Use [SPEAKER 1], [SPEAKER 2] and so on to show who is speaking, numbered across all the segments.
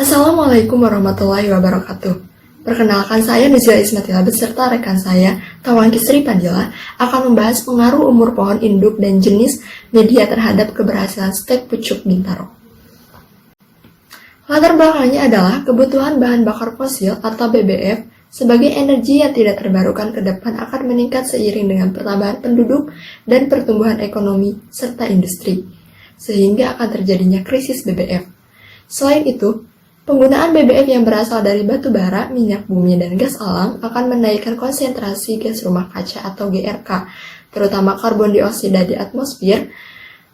[SPEAKER 1] Assalamualaikum warahmatullahi wabarakatuh. Perkenalkan, saya Nuzila Ismatila beserta rekan saya, Tawangki Sri Padilla, akan membahas pengaruh umur pohon induk dan jenis media terhadap keberhasilan stek pucuk Bintaro. Latar belakangnya adalah kebutuhan bahan bakar fosil atau BBF sebagai energi yang tidak terbarukan ke depan akan meningkat seiring dengan pertambahan penduduk dan pertumbuhan ekonomi serta industri, sehingga akan terjadinya krisis BBF. Selain itu, penggunaan BBF yang berasal dari batu bara, minyak bumi, dan gas alam akan menaikkan konsentrasi gas rumah kaca atau GRK, terutama karbon dioksida di atmosfer,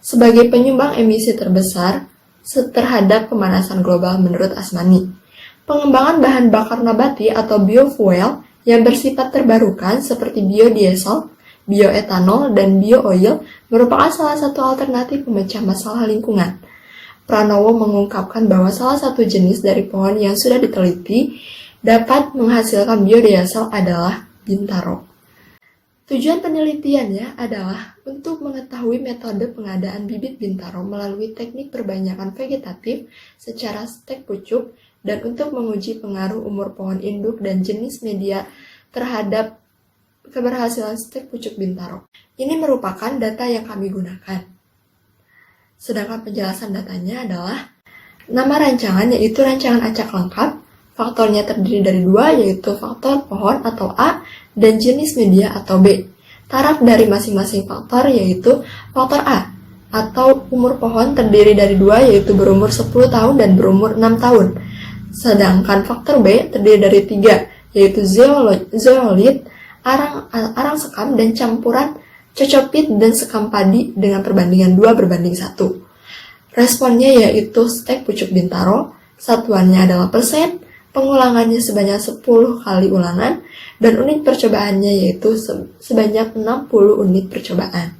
[SPEAKER 1] sebagai penyumbang emisi terbesar terhadap pemanasan global menurut Asmani. Pengembangan bahan bakar nabati atau biofuel yang bersifat terbarukan seperti biodiesel, bioetanol, dan biooil merupakan salah satu alternatif pemecah masalah lingkungan. Pranowo mengungkapkan bahwa salah satu jenis dari pohon yang sudah diteliti dapat menghasilkan biodiesel adalah Bintaro. Tujuan penelitiannya adalah untuk mengetahui metode pengadaan bibit Bintaro melalui teknik perbanyakan vegetatif secara stek pucuk dan untuk menguji pengaruh umur pohon induk dan jenis media terhadap keberhasilan stek pucuk Bintaro. Ini merupakan data yang kami gunakan. Sedangkan penjelasan datanya adalah nama rancangan yaitu rancangan acak lengkap, faktornya terdiri dari dua yaitu faktor pohon atau A dan jenis media atau B. Taraf dari masing-masing faktor yaitu faktor A atau umur pohon terdiri dari dua yaitu berumur 10 tahun dan berumur 6 tahun. Sedangkan faktor B terdiri dari 3 yaitu zeolit, arang sekam dan campuran cocopit dan sekam padi dengan perbandingan 2:1. Responnya yaitu stek pucuk Bintaro, satuannya adalah persen, pengulangannya sebanyak 10 kali ulangan, dan unit percobaannya yaitu sebanyak 60 unit percobaan.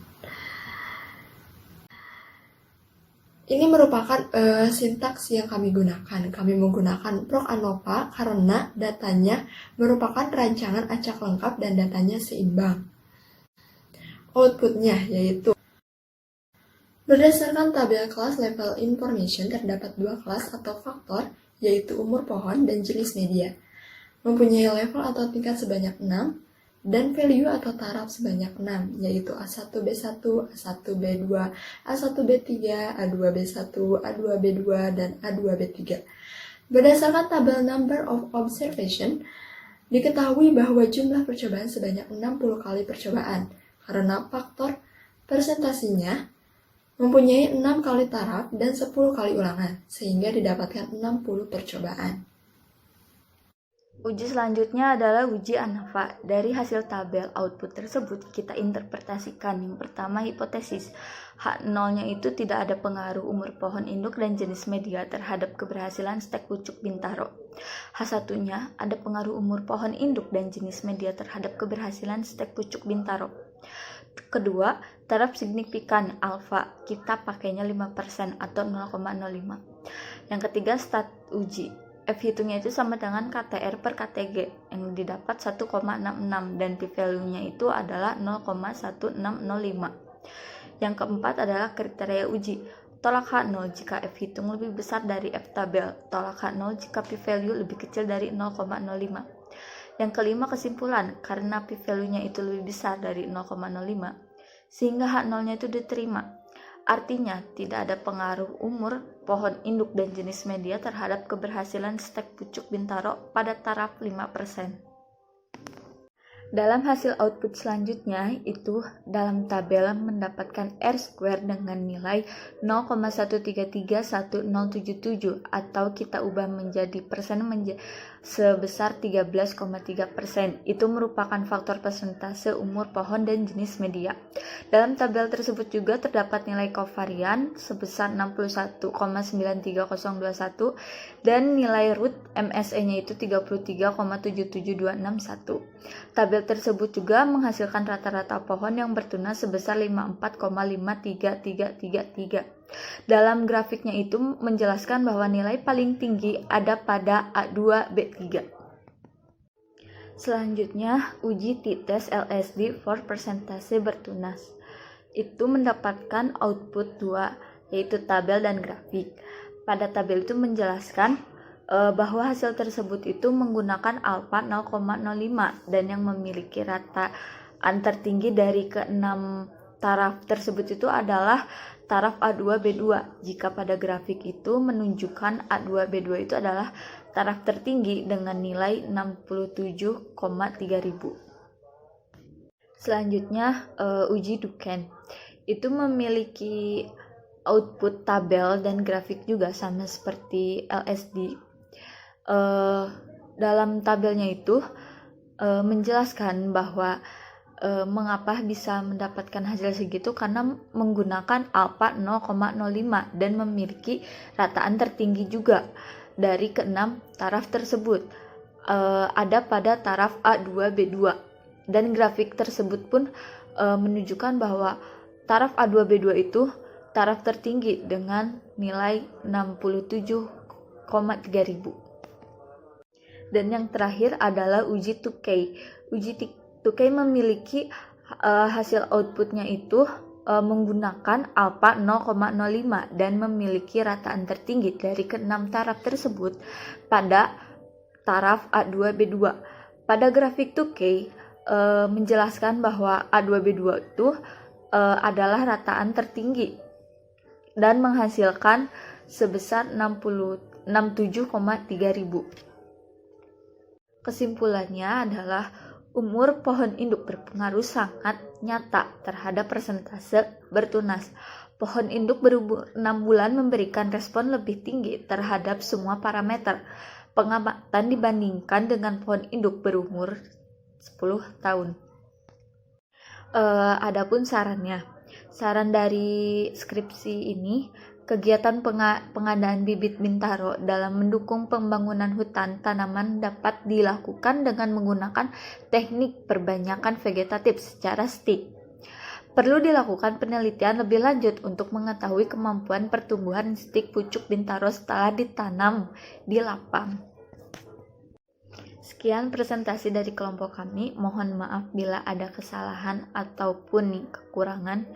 [SPEAKER 1] Ini merupakan sintaks yang kami gunakan. Kami menggunakan Proc ANOVA karena datanya merupakan rancangan acak lengkap dan datanya seimbang. Outputnya yaitu berdasarkan tabel kelas level information terdapat dua kelas atau faktor yaitu umur pohon dan jenis media. Mempunyai level atau tingkat sebanyak 6 dan value atau taraf sebanyak 6 yaitu A1, B1, A1, B2, A1, B3, A2, B1, A2, B2, dan A2, B3. Berdasarkan tabel number of observation, diketahui bahwa jumlah percobaan sebanyak 60 kali percobaan karena faktor presentasinya mempunyai 6 kali taraf dan 10 kali ulangan, sehingga didapatkan 60 percobaan.
[SPEAKER 2] Uji selanjutnya adalah uji ANOVA. Dari hasil tabel output tersebut, kita interpretasikan. Yang pertama, hipotesis. H0-nya itu tidak ada pengaruh umur pohon induk dan jenis media terhadap keberhasilan stek pucuk Bintaro. H1-nya ada pengaruh umur pohon induk dan jenis media terhadap keberhasilan stek pucuk Bintaro. Kedua, taraf signifikan alfa, kita pakainya 5% atau 0,05. Yang ketiga, stat uji. F hitungnya itu sama dengan KTR per KTG yang didapat 1,66 dan p-value-nya itu adalah 0,1605. Yang keempat adalah kriteria uji. Tolak H0 jika F hitung lebih besar dari F tabel. Tolak H0 jika p-value lebih kecil dari 0,05. Yang kelima, kesimpulan. Karena p-value-nya itu lebih besar dari 0,05, sehingga H0-nya itu diterima. Artinya, tidak ada pengaruh umur pohon induk dan jenis media terhadap keberhasilan stek pucuk Bintaro pada taraf 5%. Dalam hasil output selanjutnya, itu dalam tabel mendapatkan R-square dengan nilai 0,1331077 atau kita ubah menjadi persen sebesar 13,3%. Itu merupakan faktor persentase umur pohon dan jenis media. Dalam tabel tersebut juga terdapat nilai kovarian sebesar 61,93021 dan nilai root MSE-nya itu 33,77261. Tabel tersebut juga menghasilkan rata-rata pohon yang bertunas sebesar 54,53333. Dalam grafiknya itu menjelaskan bahwa nilai paling tinggi ada pada A2, B3. Selanjutnya, uji t-test LSD for persentase bertunas. Itu mendapatkan output 2, yaitu tabel dan grafik. Pada tabel itu menjelaskan bahwa hasil tersebut itu menggunakan alfa 0,05 dan yang memiliki rataan tertinggi dari keenam taraf tersebut itu adalah taraf A2B2. Jika pada grafik itu menunjukkan A2B2 itu adalah taraf tertinggi dengan nilai 67,3000. Selanjutnya uji Duquesne itu memiliki output tabel dan grafik juga sama seperti LSD. Dalam tabelnya itu menjelaskan bahwa mengapa bisa mendapatkan hasil segitu karena menggunakan alfa 0,05 dan memiliki rataan tertinggi juga dari keenam taraf tersebut. Ada pada taraf A2B2 dan grafik tersebut pun menunjukkan bahwa taraf A2B2 itu taraf tertinggi dengan nilai 67,3000. Dan yang terakhir adalah uji Tukey. Uji Tukey memiliki hasil outputnya itu menggunakan alfa 0,05 dan memiliki rataan tertinggi dari keenam taraf tersebut pada taraf A2B2. Pada grafik Tukey menjelaskan bahwa A2B2 itu adalah rataan tertinggi dan menghasilkan sebesar 67,3000. Kesimpulannya adalah umur pohon induk berpengaruh sangat nyata terhadap persentase bertunas. Pohon induk berumur 6 bulan memberikan respon lebih tinggi terhadap semua parameter pengamatan dibandingkan dengan pohon induk berumur 10 tahun. Adapun sarannya. Saran dari skripsi ini, kegiatan pengadaan bibit bintaro dalam mendukung pembangunan hutan tanaman dapat dilakukan dengan menggunakan teknik perbanyakan vegetatif secara stick. Perlu dilakukan penelitian lebih lanjut untuk mengetahui kemampuan pertumbuhan stik pucuk bintaro setelah ditanam di lapang. Sekian presentasi dari kelompok kami. Mohon maaf bila ada kesalahan ataupun kekurangan.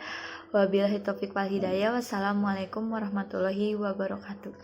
[SPEAKER 2] Wabillahi taufiq wal hidayah. Wassalamualaikum warahmatullahi wabarakatuh.